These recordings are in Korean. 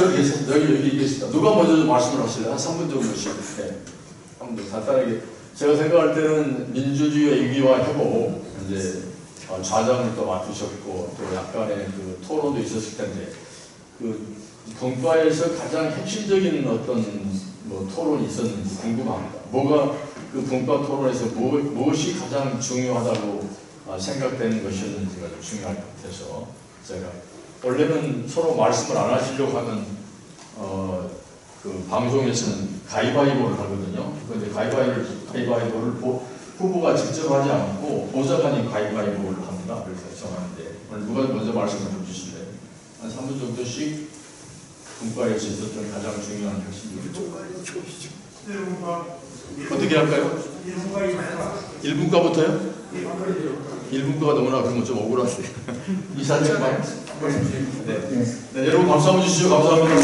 저기 계십니다. 여기 계십니다. 누가 먼저 말씀을 하실래요? 한 3분 정도씩. 네. 한번 간단하게. 제가 생각할 때는 민주주의의 위기와 회복, 이제 좌장을 또 맡으셨고, 또 약간의 그 토론도 있었을 텐데, 그 분과에서 가장 핵심적인 어떤 뭐 토론이 있었는지 궁금합니다. 뭐가 그 분과 토론에서 무엇이 가장 중요하다고 생각되는 것이었는지가 좀 중요할 것 같아서 제가 원래는 서로 말씀을 안 하시려고 하면 그 방송에서는 가위바위보를 하거든요. 그런데 가위바위보를 후보가 직접 하지 않고 보좌관이 가위바위보를 합니다. 그래서 정하는데 오늘 누가 먼저 말씀을 좀 주실래요? 한 3분 정도씩 분과에서 있었던 가장 중요한 핵심들. 어떻게 할까요? 1분과부터요? 1분과가 너무나 그러면 좀 억울하세요. 이사님만. 네, 여러분 박수 한번 주시죠. 감사합니다.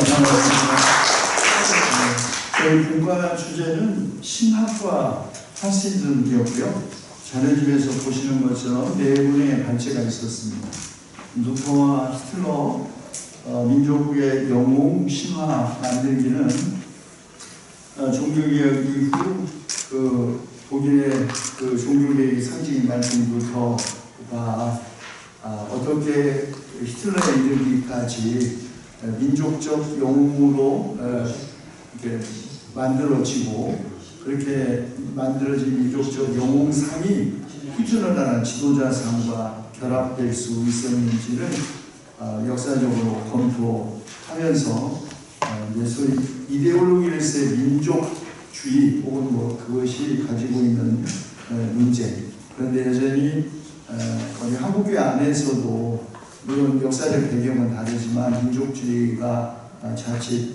저희 분과 주제는 신학과 파시즘이었고요. 자료집에서 보시는 것처럼 네 분의 단체가 있었습니다. 루터와 히틀러, 민족의 영웅, 신화 만들기는 종교개혁 이후 그 독일의 그 종교개혁의 상징인 말씀 루터가 어떻게 히틀러에 이르기까지 민족적 영웅으로 이렇게 만들어지고 그렇게 만들어진 민족적 영웅상이 후준을 지도자상과 결합될 수 있었는지를 역사적으로 검토하면서 소위 이데올로기로서의 민족주의 혹은 뭐 그것이 가지고 있는 문제, 그런데 여전히 우리 한국교회 안에서도 물론 역사적 배경은 다르지만 민족주의가 자칫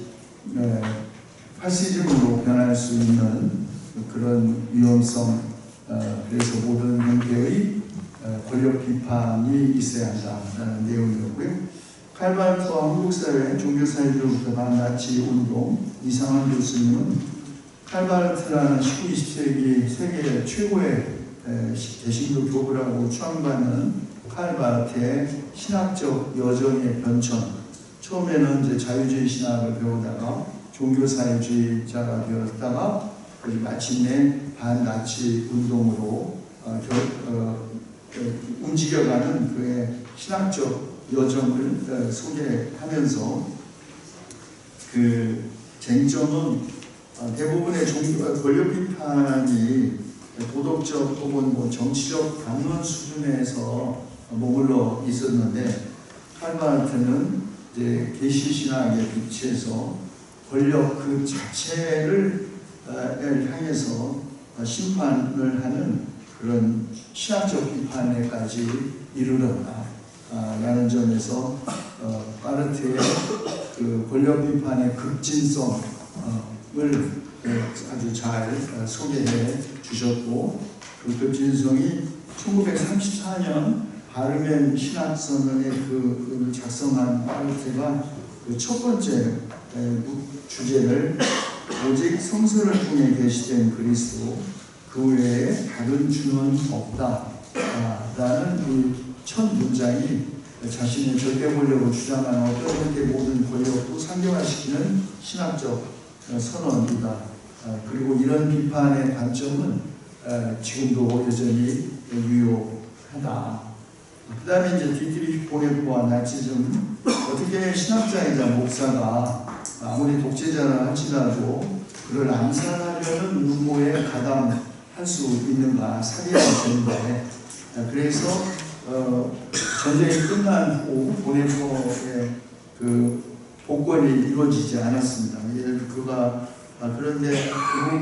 파시즘으로 변할 수 있는 그런 위험성, 그래서 모든 형태의 권력 비판이 있어야 한다는 내용이었고요. 칼바르트와 한국사회, 종교사회로부터 나치 운동, 이상한 교수님은 칼바르트라는 19, 20세기 세계 최고의 개신교 교부라고 추앙받는 칼바르트의 신학적 여정의 변천, 처음에는 이제 자유주의 신학을 배우다가 종교사회주의자가 되었다가 마침내 반나치 운동으로 움직여가는 그의 신학적 여정을 소개하면서 그 쟁점은 대부분의 권력 비판이 도덕적 혹은 뭐 정치적 담론 수준에서 머물러 있었는데 칼바르트는 이제 계시 신학에 비치해서 권력 그 자체를 향해서 심판을 하는 그런 신학적 비판에까지 이르렀다. 라는 점에서 바르트의 그 권력 비판의 급진성을 아주 잘 소개해 주셨고, 그 급진성이 1934년 바르멘 신학선언의 그 작성한 바르트가 그 첫 번째 주제를 오직 성서를 통해 계시된 그리스도 그 외에 다른 주는 없다 라는 첫 문장이 자신의 절대 권력을 주장하는 어떤 형태의 모든 권력도 상경화시키는 신학적 선언이다. 그리고 이런 비판의 관점은 지금도 여전히 유효하다. 그 다음에 이제 디트리히 보네프와 나치즘은 어떻게 신학자이자 목사가 아무리 독재자라 할지라도 그를 암살하려는 음모에 가담할 수 있는가, 살해야 되는데, 그래서 전쟁이 끝난 후 보네포의 그 복권이 이루어지지 않았습니다. 그가 그런데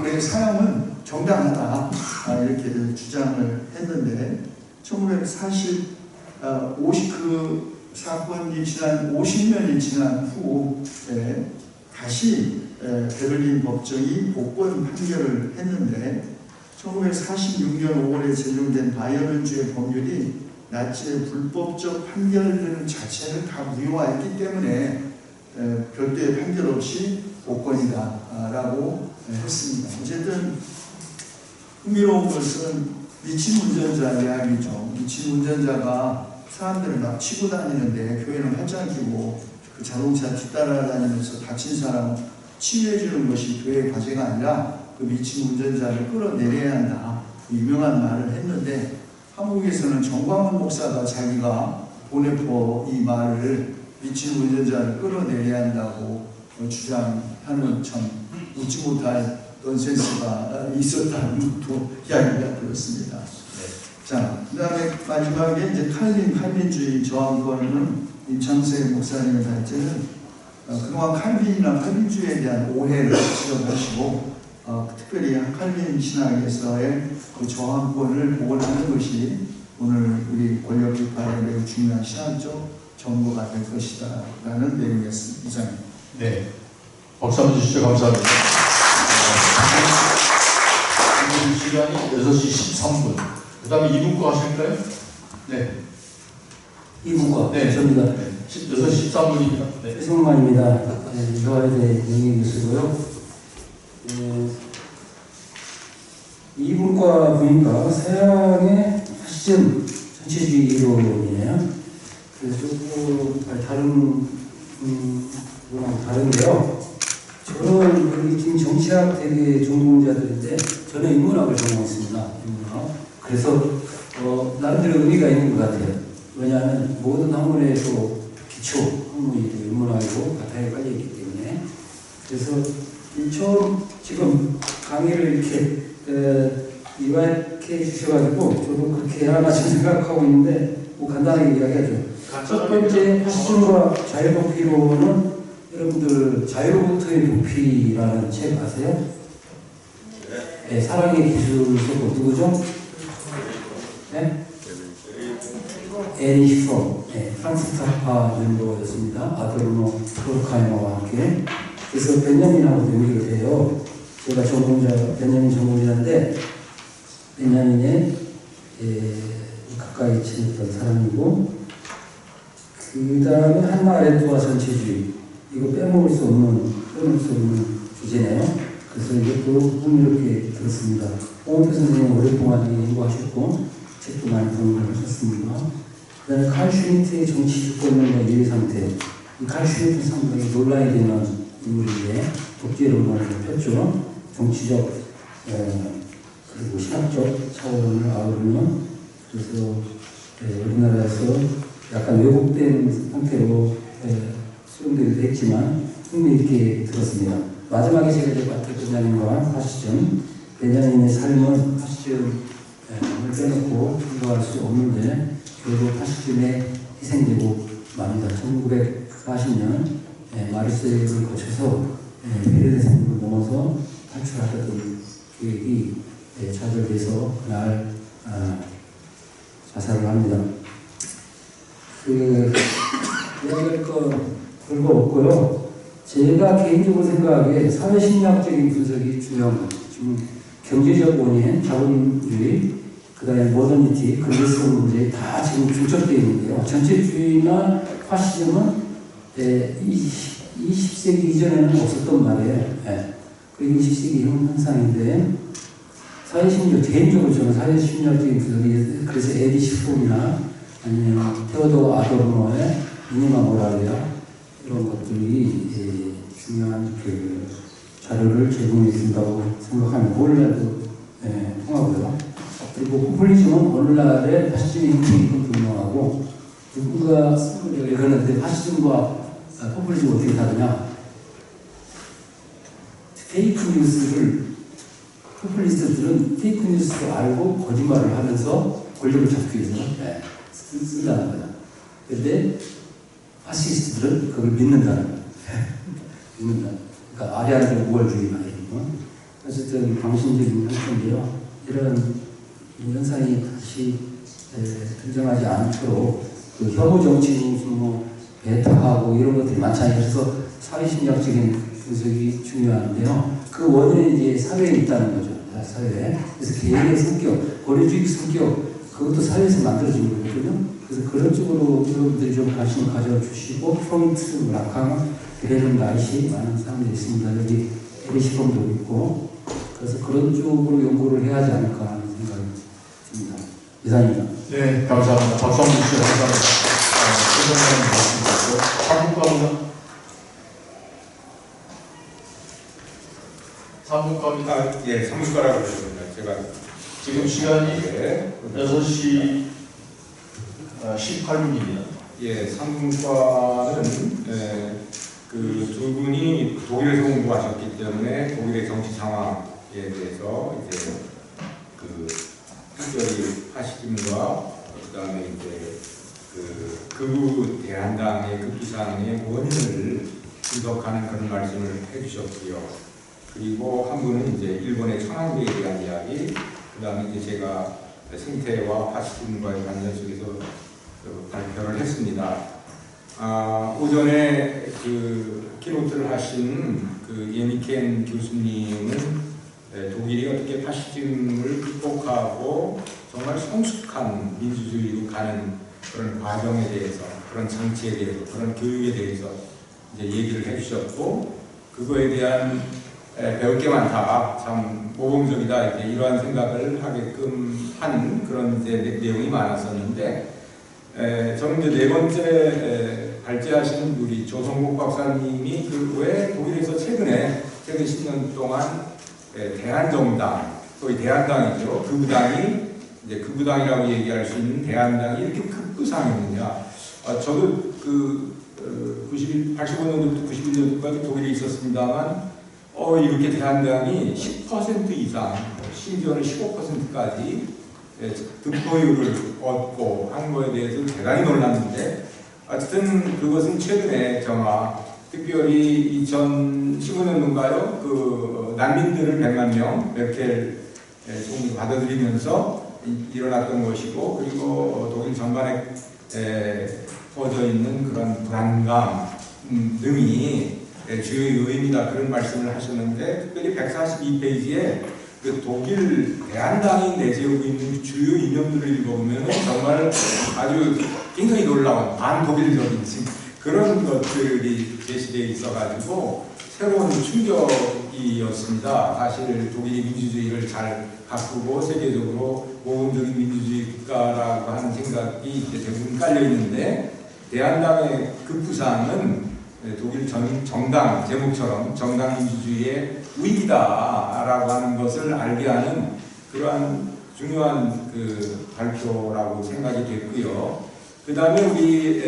그의 사형은 정당하다 이렇게 주장을 했는데 1940 사건이 지난 50년이 지난 후에 다시 베를린 법정이 복권 판결을 했는데 1946년 5월에 제정된 바이에른주의 법률이 나치의 불법적 판결들 자체를 다 무효화했기 때문에 별도의 판결 없이 복권이다 라고 했습니다. 어쨌든 흥미로운 것은 미친 운전자 이야기죠. 미친 운전자가 사람들을 막 치고 다니는데 교회는 활짝 끼고 그 자동차 뒤따라다니면서 다친 사람을 치유해주는 것이 교회의 과제가 아니라 그 미친 운전자를 끌어내려야 한다. 유명한 말을 했는데 한국에서는 정광훈 목사가 자기가 보내포 이 말을 미친 운전자를 끌어내려야 한다고 주장하는 참 웃지 못할 넌센스가 있었다는 것도 이야기가 들었습니다. 자, 그 다음에 마지막에 이제 칼빈주의 저항권은 임창세 목사님의 발제는 그동안 칼빈이나 칼빈주의에 대한 오해를 지적하시고 특별히 칼빈 신학에서의 그 저항권을 복원하는 것이 오늘 우리 권력 비판에 매우 중요한 신학적 정보가 될 것이다 라는 내용이었습니다. 이상입니다. 네, 박수 한번 주시죠. 감사합니다. 오늘 시간이 6시 13분. 그 다음에 2분과 하실까요? 네. 2분과 네. 접니다. 네. 6시 13분입니다. 네. 최성만입니다. 이화여대 명예교수고요. 2분과 보니까 서양의 파시즘 전체주의 이론이네요. 그래서 조금 다른 거랑 다른데요. 저는 여기 지금 정치학 되게 전공자들인데 저는 인문학을 전공했습니다. 인문학. 그래서 나름대로 의미가 있는 것 같아요. 왜냐하면 모든 학문에도 기초 학문이 인문학이고 바탕에 깔려있기 때문에. 그래서 처음 지금 강의를 이렇게 이렇게 해주셔가지고 저도 그렇게 하나 지금 생각하고 있는데 뭐 간단하게 이야기하죠. 첫 번째 파시즘과 자유복귀론은 여러분들 자유로부터의 복귀라는 책 아세요? 네, 사랑의 기술 소고 누구죠? 네? 에리 슈퍼, 네, 프랑스타파 멤버였습니다. 아도르노 토르카이머와 함께. 그래서 베냐민하고 연결을 해요. 제가 베냐민 전공자인데 베냐민의 가까이 지냈던 사람이고, 그 다음에 한나 아렌트와 전체주의, 이거 빼먹을 수 없는 주제네요. 그래서 이것도 흥미롭게 들었습니다. 홍원표 선생님 오랫동안 연구하셨고 책도 많이 번역을 하셨습니다. 그 다음에 칼 슈미트의 정치 주권론과 이해 상태. 이 칼 슈미트 상당히 논란이 되는 인물인데 독재론을 폈죠. 정치적 그리고 신학적 차원을 아우르는. 그래서 우리나라에서 약간 왜곡된 상태로 수용되기도 했지만 흥미있게 들었습니다. 마지막에 제가 이제 마트 베냐민과 파시즘, 베냐민의 삶은 파시즘을 빼놓고 공부할 수 없는데 결국 파시즘에 희생되고 맙니다. 1940년 마르세유를 거쳐서 베르린으로 넘어서 탈출하던 계획이 좌절돼서 그날 자살을 합니다. 이야기할 건 별거 없고요. 제가 개인적으로 생각하기에 사회심리학적인 분석이 중요한 거예요. 지금 경제적 원인, 자본주의, 그 다음에 모더니티, 근대성 문제 다 지금 중첩되어 있는데요. 전체주의나 파시즘은 20세기 이전에는 없었던 말이에요. 그 20세기 현상인데 사회심리학, 개인적으로 저는 사회심리학적인 분석이 그래서 에디시 폼이나 아니면 테오도 아도르노의 미니마 모랄이야 이런 것들이 중요한 그 자료를 제공해 준다고 생각하면 오늘날도 통하고요. 그리고 포퓰리즘은 오늘날의 파시즘의 형태인 분명하고 누군가 그러는데 파시즘과 포퓰리즘 어떻게 다르냐? 페이크 뉴스를 포퓰리스트들은 페이크 뉴스를 알고 거짓말을 하면서 권력을 잡기 위해서 쓴다는 거다. 그런데 파시스트들은 그걸 믿는다는 거야. 믿는다. 그러니까 아리안적 우월주의 말이에요. 어쨌든 방신적인 형태인데요. 이런 현상이 다시 등장하지 않도록 그 혐오 정치 배타하고 이런 것들이 많잖아요. 그래서 사회심리학적인 분석이 중요한데요. 그 원인은 이제 사회에 있다는 거죠. 사회에. 그래서 개인의 성격, 권위주의 성격, 그것도 사회에서 만들어진 거거든요. 그래서 그런 쪽으로 여러분들이 좀 관심을 가져주시고, 프롬트, 라캉, 베르는 나이시 많은 사람들이 있습니다. 여기 에리시범도 있고, 그래서 그런 쪽으로 연구를 해야 하지 않을까 하는 생각이 듭니다. 이상입니다. 네, 감사합니다. 박수 한번 주시죠. 감사합니다. 3분 갑니다. 3분 갑니다. 예, 3분가라고 그러셨습니다. 제가 지금 시간이 네. 6시 18분입니다. 예, 3분과는 그 두 분이 독일에서 공부하셨기 때문에 독일의 정치 상황에 대해서 이제 그 특별히 파시즘과 그다음에 이제 그 대한당의 급부상의 원인을 분석하는 그런 말씀을 해주셨고요. 그리고 한 분은 이제 일본의 천황제에 대한 이야기, 그다음에 이제 제가 생태와 파시즘과의 관련 속에서 발표를 했습니다. 오전에 그 키노트를 하신 그 예니켄 교수님은 독일이 어떻게 파시즘을 극복하고 정말 성숙한 민주주의로 가는 그런 과정에 대해서, 그런 장치에 대해서, 그런 교육에 대해서 이제 얘기를 해주셨고, 그거에 대한 배울 게 많다, 참 모범적이다, 이제 이러한 생각을 하게끔 한 그런 이제 내용이 많았었는데, 저는 이제 네 번째 발제하신 우리 조성국 박사님이 왜 독일에서 최근 10년 동안 대한정당, 거의 대한당이죠. 극우당이 이제 극우당이라고 얘기할 수 있는 대한당이 이렇게 급부상했느냐. 저도 85년도부터 91년도까지 독일에 있었습니다만, 이렇게 대한당이 10% 이상, 심지어는 15%까지 득표율을 얻고 한 거에 대해서 대단히 놀랐는데, 어쨌든 그것은 최근에 특별히 2015년도인가요? 그 난민들을 100만 명 메르켈 총리 받아들이면서 일어났던 것이고, 그리고 독일 전반에 퍼져 있는 그런 불안감 등이 주요 요인이다, 그런 말씀을 하셨는데, 특별히 142페이지에 그 독일 대한당이 내세우고 있는 주요 이념들을 읽어보면 정말 아주 굉장히 놀라운 반독일적인 그런 것들이 제시되어 있어가지고 새로운 충격이었습니다. 사실 독일이 민주주의를 잘 가꾸고 세계적으로 모범적인 민주주의 국가라고 하는 생각이 이제 대부분 깔려 있는데, 대한당의 급부상은 독일 정당 제목처럼 정당 민주주의의 위기다라고 하는 것을 알게 하는 그러한 중요한 그 발표라고 생각이 됐고요. 그 다음에 우리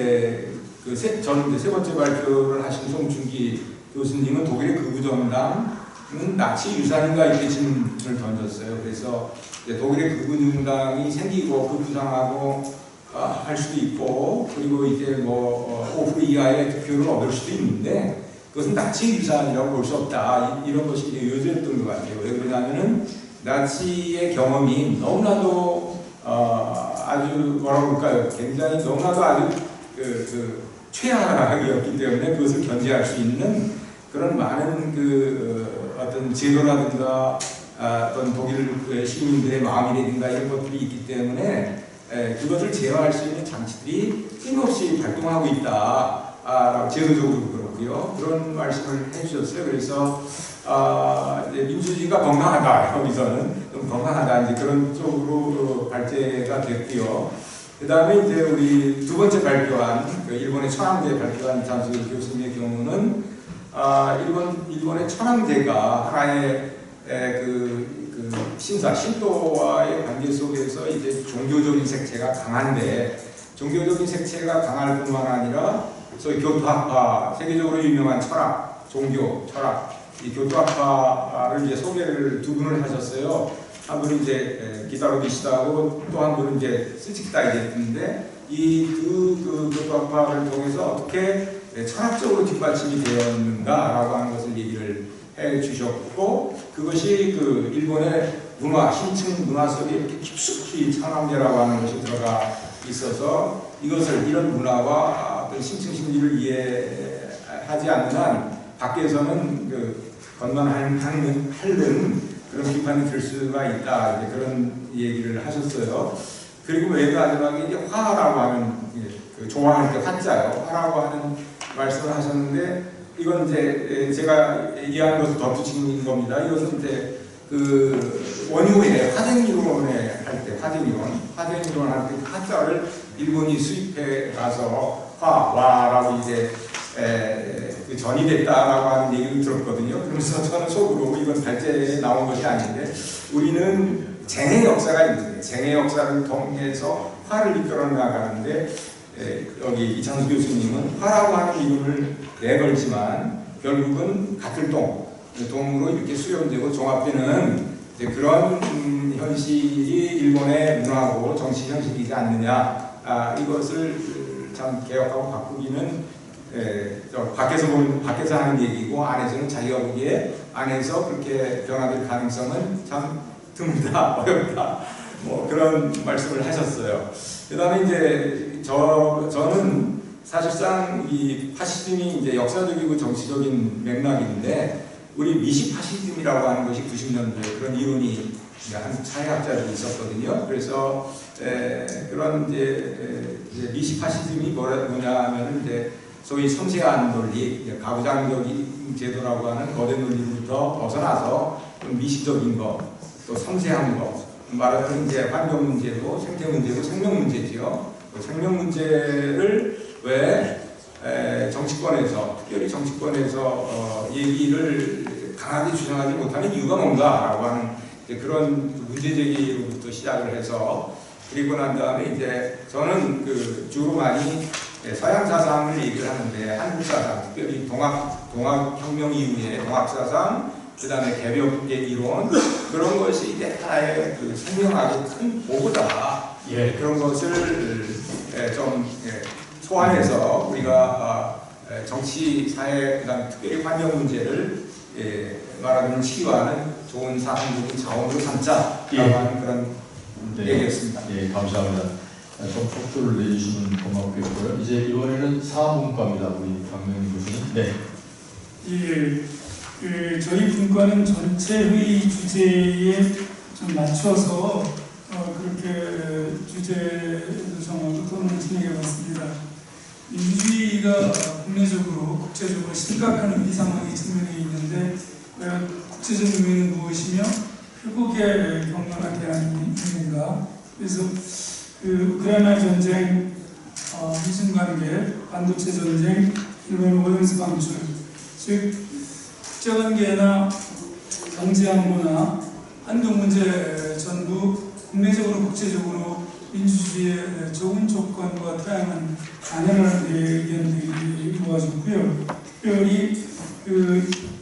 저는 세 번째 발표를 하신 송충기 교수님은 독일의 극우정당은 나치 유산인가 이렇게 질문을 던졌어요. 그래서 독일의 극우정당이 생기고 급부상하고 할 수도 있고, 그리고 이제 뭐 5% 이하의 득표를 얻을 수도 있는데, 그것은 나치 유산이라고 볼 수 없다, 이런 것이 요지였던 것 같아요. 왜 그러냐면은 나치의 경험이 너무나도 아주 뭐라고 할까요? 굉장히 너무나도 아주 최악이었기 때문에 그것을 견제할 수 있는 그런 많은 어떤 제도라든가 어떤 독일 시민들의 마음이라든가 이런 것들이 있기 때문에 그것을 제어할 수 있는 장치들이 끊임없이 발동하고 있다, 제도적으로 그렇고요. 그런 말씀을 해주셨어요. 그래서 이제 민주주의가 건강하다, 여기서는 좀 건강하다, 이제 그런 쪽으로 발제가 됐고요. 그 다음에 이제 우리 두 번째 발표한 일본의 천황제 발표한 장수 교수님의 경우는 일본의 천황제가 하나의 신도와의 관계 속에서 이제 종교적인 색채가 강한데, 종교적인 색채가 강할 뿐만 아니라 소위 교토학파, 세계적으로 유명한 철학, 종교, 철학, 이 교토학파를 이제 소개를 두 분을 하셨어요. 한 분은 이제 기타로 비시다고, 또 한 분은 이제 스치키다 했는데, 이 두 교토학파를 통해서 어떻게 철학적으로 뒷받침이 되었는가라고 하는 것을 얘기를 해주셨고, 그것이 일본의 문화, 신층 문화 속에 이렇게 깊숙이 천황제라고 하는 것이 들어가 있어서, 이런 문화와 어떤 신층 심리를 이해하지 않는 한 밖에서는 건강하는 그런 비판이 들 수가 있다, 이제 그런 얘기를 하셨어요. 그리고 왜 마지막에 이제 화라고 하는, 좋아할 때 화자요, 화라고 하는 말씀을 하셨는데, 이건 이제 제가 얘기하는 것을 덧붙이는 겁니다. 이것은 이제 원효의 화쟁이론에 할 때, 화쟁이론 할 때 화자를 일본이 수입해 가서 정치화라고 이제 그 전이 됐다라고 하는 얘기를 들었거든요. 그래서 저는 속으로 이건 발제에 나온 것이 아닌데 우리는 쟁의 역사가 있는데 쟁의 역사를 통해서 화를 이끌어 나가는데 여기 이창수 교수님은 화라고 하는 이름을 내걸지만 결국은 같은 동으로 이렇게 수렴되고 종합되는 그런 현실이 일본의 문화고 정치 현실이지 않느냐. 이것을 참 개혁하고 바꾸기는 밖에서 하는 얘기고 안에서는 자기가 보기에 안에서 그렇게 변화될 가능성은 참 드물다, 어렵다. 뭐 그런 말씀을 하셨어요. 그 다음에 이제 저는 사실상 이 파시즘이 이제 역사적이고 정치적인 맥락인데 우리 미시 파시즘이라고 하는 것이 90년도에 그런 이론이 한 사회학자들이 있었거든요. 그래서 그런 이제 미시 파시즘이 뭐냐면은 이제 소위 섬세한 논리, 가부장적인 제도라고 하는 거대 논리로부터 벗어나서 좀 미시적인 것, 또 섬세한 것, 말하자면 이제 환경 문제도 생태 문제도 생명 문제지요. 생명 문제를 왜 정치권에서 특별히 정치권에서 얘기를 강하게 주장하지 못하는 이유가 뭔가라고 하는 그런 문제 제기로부터 시작을 해서 그리고 난 다음에 이제 저는 그 주로 많이 서양 사상을 얘기를 하는데 한국 사상, 특별히 동학혁명 이후에 동학사상, 그 다음에 개벽의 이론 그런 것이 이제 하나의 그 생명학의 큰 보고다. 그런 것을 좀 소환해서 우리가 정치, 사회, 그 다음에 특별히 환경 문제를 말하자면 치유하는 좋은 사상적인 자원으로 삼자라고 하는 그런 얘기였습니다. 예, 감사합니다. 좀 속도를 내주시면 고맙겠고요. 이제 이번에는 사문과입니다. 우리 박명희 교수님. 네. 예, 저희 분과는 전체 회의 주제에 좀 맞춰서 그렇게 주제도 정하고 토론을 진행해봤습니다. 민주주의가 국내적으로, 국제적으로 심각한 위기 상황에 직면해 있는데 과연 국제적 의미는 무엇이며 회복의 경로나 대안이 있는가? 그래서 그 우크라이나 전쟁, 미중 관계, 반도체 전쟁, 일본 오염수 방출, 즉 국제관계나 경제안보나 한국 문제 전부 국내적으로 국제적으로 민주주의의 좋은 조건과 다양한 가능한 의견들이 모아졌고요. 특별히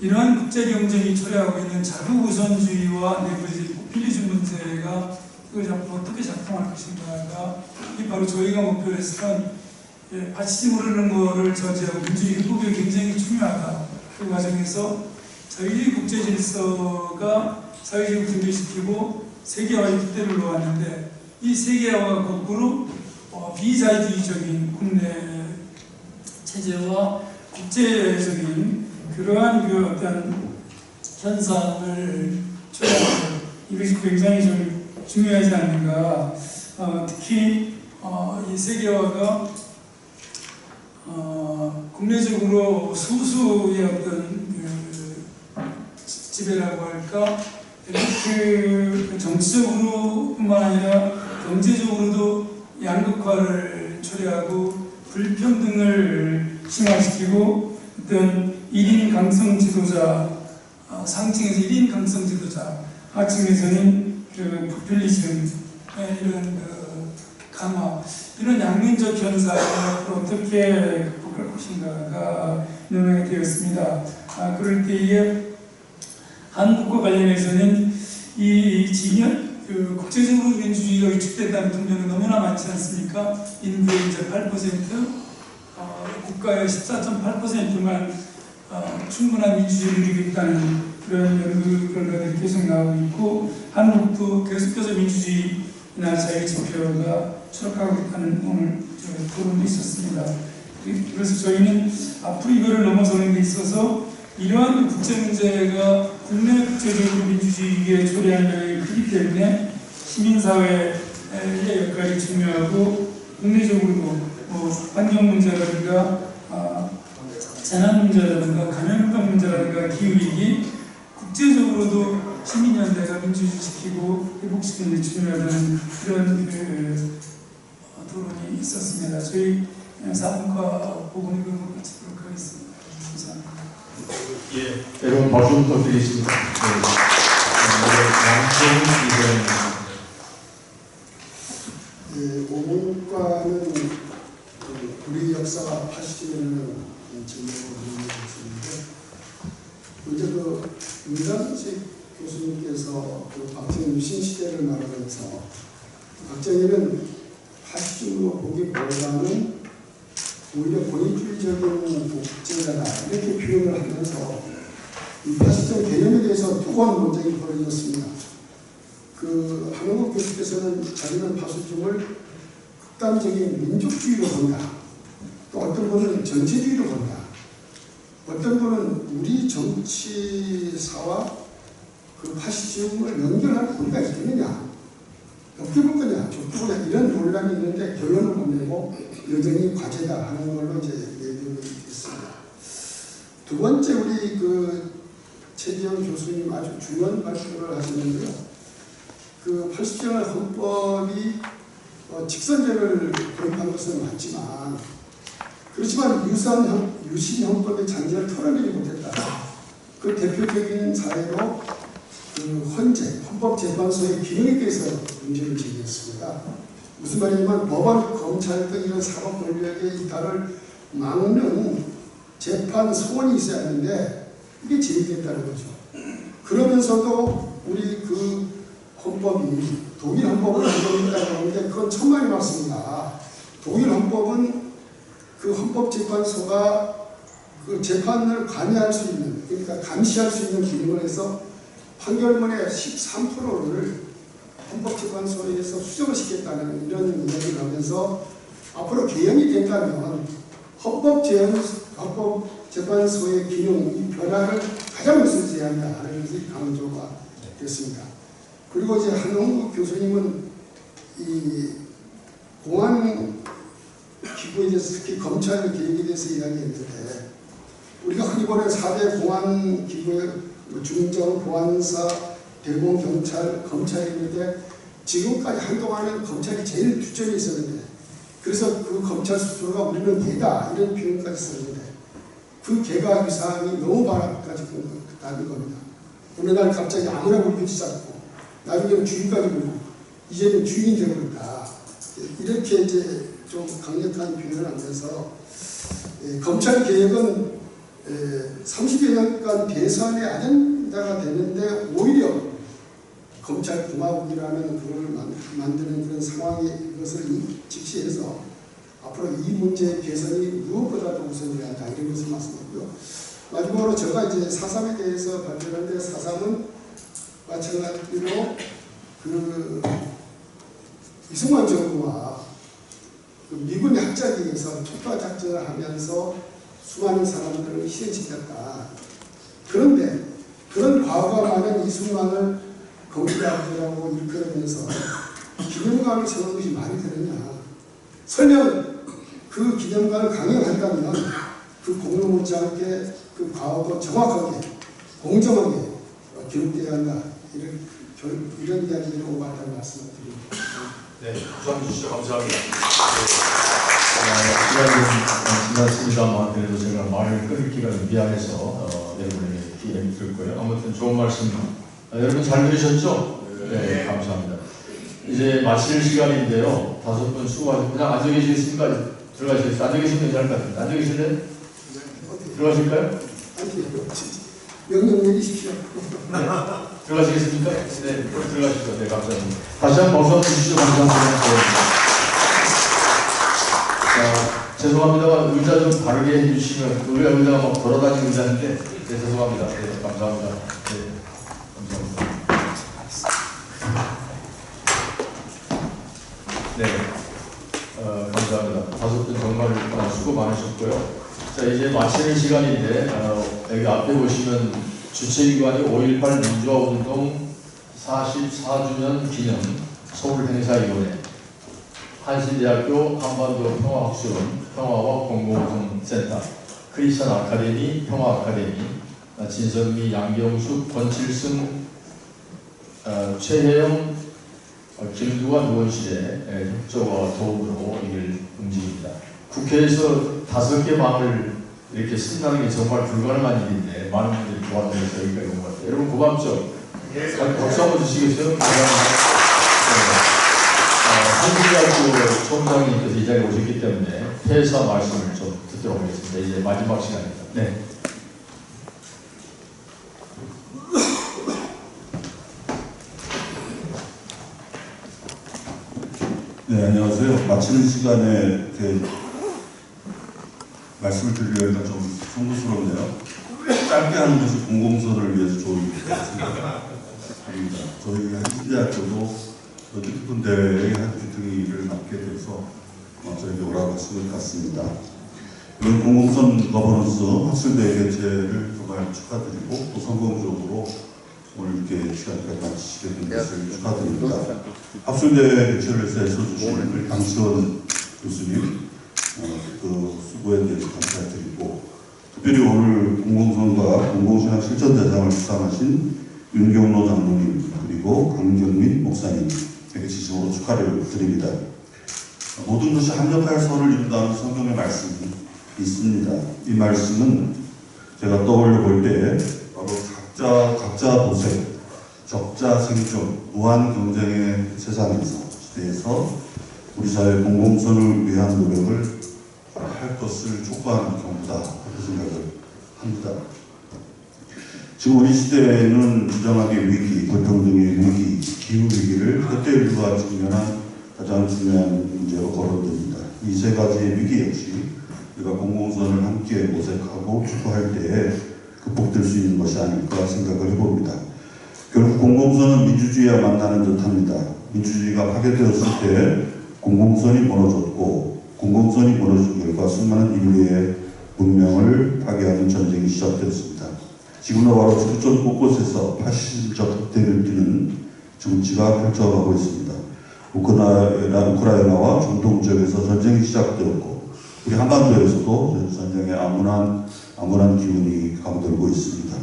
이러한 국제 경쟁이 초래하고 있는 자국 우선주의와 내부의 포퓰리즘 문제가 그걸 어떻게 작동할 것인가가 바로 저희가 목표로 했던 파시즘 흐르는 거를 저지하고 민주주의 회복이 굉장히 중요하다. 그 과정에서 자유주의 국제 질서가 사회주의 분리시키고 세계화의 잣대를 놓았는데 이 세계화가 거꾸로 비자유주의적인 국내 체제와 국제적인 그러한 그 어떤 현상을 초래하는 이것이 굉장히 좀 중요하지 않는가. 특히 이 세계화가 국내적으로 소수의 어떤 지배라고 할까, 그 정치적으로뿐만 아니라 경제적으로도 양극화를 초래하고 불평등을 심화시키고 어떤 1인 강성 지도자, 상층에서 1인 강성 지도자, 하층에서는 그 포퓰리즘, 이런 강화, 이런 양면적 현상을 어떻게 극복할 것인가가 논의가 되었습니다. 그럴 때에 한국과 관련해서는 이 지면, 국제적으로 민주주의가 위축된다는 분명은 너무나 많지 않습니까? 인구의 이제 8%, 국가의 14.8%만 충분한 민주주의를 누리고 있다는 그런 연구 결과들이 계속 나오고 있고, 한국도 계속해서 민주주의나 자유 지표가 추락하고 있다는 오늘 토론도 있었습니다. 그래서 저희는 앞으로 이거를 넘어서는 데 있어서 이러한 국제 문제가 국내 국제적으로 민주주의에 초래하는 영향이 크기 때문에 시민사회의 역할이 중요하고, 국내적으로도 환경 문제라든가 재난 문제라든가 감염병 문제라든가 기후위기, 국제적으로도 시민연대가 민주주의 지키고 회복시키는 데 중요하다는 그런 토론이 있었습니다. 저희 사분과 복음을 마치도록 하겠습니다. 감사합니다. 예, 여러분 박수 부탁드리겠습니다. 양평 이사입니다. 오문과는 우리 역사가 80년을 증명을 했었는데, 이제 윤장식 교수님께서 박정희 유신 시대를 말하면서 박정희는 파시즘으로 보기보다는 오히려 권위주의적인 독재자다 이렇게 표현을 하면서 이 파시즘 개념에 대해서 뜨거운 논쟁이 벌어졌습니다. 한홍국 교수께서는 자기는 파시즘을 극단적인 민족주의로 본다. 또 어떤 분은 전체주의로 본다. 어떤 분은 우리 정치사와 파시즘을 연결할 고리가 있겠느냐, 어떻게 볼 거냐, 좁게 보냐, 이런 논란이 있는데 결론을 못 내고 여전히 과제다 하는 걸로 이제 얘기를 했습니다. 두 번째, 우리 최지영 교수님 아주 중요한 발표를 하셨는데요. 80년의 헌법이 직선제를 도입한 것은 맞지만, 그렇지만 유신 헌법의 잔재를 털어내지 못했다. 그 대표적인 사례로 헌법재판소의 기능에 대해서 문제를 제기했습니다. 무슨 말이냐면 법원, 검찰 등 이런 사법 권력의 이탈을 막는 재판 소원이 있어야 하는데 이게 제기됐다는 거죠. 그러면서도 우리 헌법이 독일 헌법을 인정했다고 하는데 그건 천만이 맞습니다. 독일 헌법은 헌법재판소가 재판을 관여할 수 있는, 그러니까 감시할 수 있는 기능을 해서 판결문의 13%를 헌법재판소에서 수정을 시켰다는 이런 이야기를 하면서 앞으로 개헌이 된다면 헌법재판소의 기능, 변화를 가장 우선시해야 한다 하는 것이 강조가 됐습니다. 그리고 이제 한홍국 교수님은 이 공안 기구에 대해서, 특히 검찰 개혁에 대해서 이야기했는데, 우리가 흔히 보는 4대 공안 기구의 중정, 보안사, 대공, 경찰, 검찰이 있는데 지금까지 한동안은 검찰이 제일 뒷전에 있었는데, 그래서 검찰 스스로가 우리는 개다 이런 표현까지 썼는데, 개가 위상이 너무 바람까지 나는 겁니다. 어느 날 갑자기 아무나 물리지 않고 나중에는 주인까지 물고 이제는 주인이 되어버렸다. 이렇게 이제 좀 강력한 표현을 하면서 검찰 개혁은 30여 년간 대선의 아젠다가 되는데 오히려 검찰 공화국이라는 그걸 만드는 그런 상황이 것을 직시해서 앞으로 이 문제의 개선이 무엇보다도 우선해야 한다 이런 것을 말씀드리고요. 마지막으로 제가 이제 4.3에 대해서 발표하는데 4.3은 마찬가지로 이승만 정부와 미군의 합작위에서 투파 작전을 하면서 수많은 사람들을 희생시켰다. 그런데 그런 과거가 많은 이승만을 거기라고 일컬으면서 기념관을 세우는 것이 말이 되느냐. 설령 그 기념관을 강행한다면 공로 못지않게 과거 정확하게 공정하게 기록되어야 한다. 이런 이야기를 오갔다는 말씀을 드립니다. 네, 부산 주시죠. 감사합니다. 시간이 지났습니다만 그래도 제가 말을 끊기가 미안해서 여러분에게 기회를 드릴 거예요. 아무튼 좋은 말씀 여러분 잘 들으셨죠? 네, 감사합니다. 이제 마칠 시간인데요. 5분 수고하셨고 그냥 앉아 계시겠습니까? 들어가시겠어요? 앉아 계시면 괜찮을 것 같은데 앉아 계실래요? 들어가실까요? 명령 내리십시오. 네. 들어가시겠습니까? 네, 들어가시죠. 네, 감사합니다. 다시 한번 박수 한번 주시죠. 감사합니다. 자, 죄송합니다만 의자 좀 바르게 해주시면 의자가 막 걸어다니는 의자인데 네, 죄송합니다. 네, 감사합니다. 네, 감사합니다. 네, 감사합니다. 5분 정말 수고 많으셨고요. 자, 이제 마치는 시간인데 여기 앞에 보시면 주최기관이 5.18 민주화운동 44주년 기념 서울행사위원회, 한신대학교 한반도 평화학술원 평화와 공공성센터, 크리스천 아카데미 평화아카데미, 진선미, 양경숙, 권칠승, 최혜영, 김두관 의원실의 협조와 도움으로 이를 움직입니다. 국회에서 5개 망을 이렇게 쓴다는 게 정말 불가능한 일인데 많은 분들이 도와주셔서 여기까지 온 것 같아요. 여러분 고맙죠? 박수 한번 주시겠어요? 한국대학교 총장님께서 이 자리에 오셨기 때문에 폐사 말씀을 좀 듣도록 하겠습니다. 이제 마지막 시간입니다. 네. 네, 안녕하세요. 마치는 시간에 이렇게 말씀을 드리려니까 좀 송구스럽네요. 짧게 하는 것이 공공서를 위해서 좋은 생각합니다. 저희 한신대학교도 뜻깊은 대회의 한 주특기를 맡게 돼서 저에게 오라고 하신 것 같습니다. 이번 공공선 거버넌스 학술대회 개최를 정말 축하드리고 또 성공적으로 오늘 이렇게 시간까지 마치시게 된 것을 축하드립니다. 학술대회 개최를 해서 애써주신 강시원 교수님 그 수고에 대해서 감사드리고 특별히 오늘 공공선과 공공신학 실전대상을 수상하신 윤경로 장로님 그리고 강경민 목사님에게 진심으로 축하를 드립니다. 모든 것이 합력할 선을 이룬다는 성경의 말씀이 있습니다. 이 말씀은 제가 떠올려 볼 때 바로 각자 도생, 적자 생존, 무한 경쟁의 세상에서 시대에서 우리 사회 공공선을 위한 노력을 할 것을 촉구하는 경우다 그렇게 생각을 합니다. 지금 우리 시대에는 주장하기 위기, 불평등의 위기, 기후 위기를 현대 인류가 직면한 가장 중요한 문제로 거론됩니다. 이 세 가지의 위기 역시 우리가 공공선을 함께 모색하고 추구할 때에 극복될 수 있는 것이 아닐까 생각을 해봅니다. 결국 공공선은 민주주의와 만나는 듯합니다. 민주주의가 파괴되었을 때 공공선이 무너졌고 공공선이 무너진 결과 수많은 인류의 문명을 파괴하는 전쟁이 시작되었습니다. 지금도 바로 지구촌 곳곳에서 파시즘적 흑대를 띠는 정치가 펼쳐가고 있습니다. 우크라이나와 중동 지역에서 전쟁이 시작되었고 우리 한반도에서도 전쟁의 암울한 기운이 감돌고 있습니다.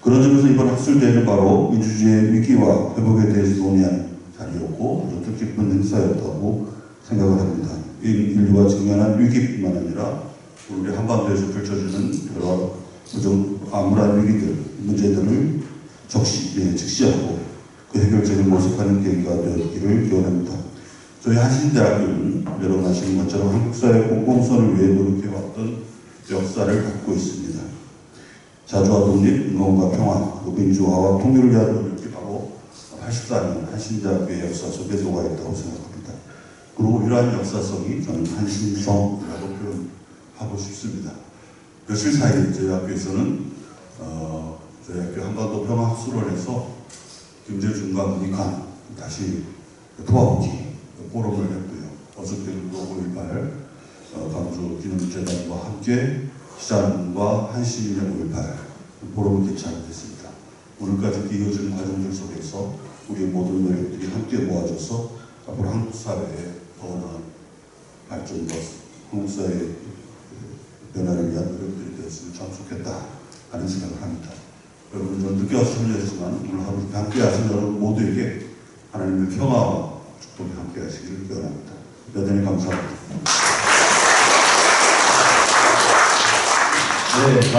그런 점에서 이번 학술대회는 바로 민주주의의 위기와 회복에 대해서 논의한 자리였고 뜻깊은 행사였다고 생각을 합니다. 인류가 직면한 위기뿐만 아니라 우리 한반도에서 펼쳐지는 여러 암울한 위기들, 문제들을 직시하고 그 해결책을 모색하는 계기가 되었기를 기원합니다. 저희 한신대학교는 여러분 아시는 것처럼 한국사회 공공선을 위해 노력해왔던 역사를 갖고 있습니다. 자주와 독립, 인권과 평화, 민주화와 통일을 위한 노력이 바로 84년 한신대학교의 역사 속에 녹아있다고 생각합니다. 그리고 이러한 역사성이 저는 한신성이라고 표현하고 싶습니다. 며칠 사이 저희 학교에서는 저희 학교 한반도 평화학술원에서 김재준과 문익환 다시 도와보기 포럼을 했고요. 어저께는 5.18 광주 기념재단과 함께 시장과 한신인의 5.18 포럼을 개최하게 됐습니다. 오늘까지 이어진 과정들 속에서 우리의 모든 노력들이 함께 모아져서 앞으로 한국 사회의 더 나은 발전과 한국 사회의 변화를 위한 노력들이 되었으면 참 좋겠다 하는 생각을 합니다. 여러분 좀 늦게 와서 참여했지만 오늘 하루 함께 하신 여러분 모두에게 하나님의 평화와 축복이 함께 하시기를 기원합니다. 대단히 감사합니다. 네,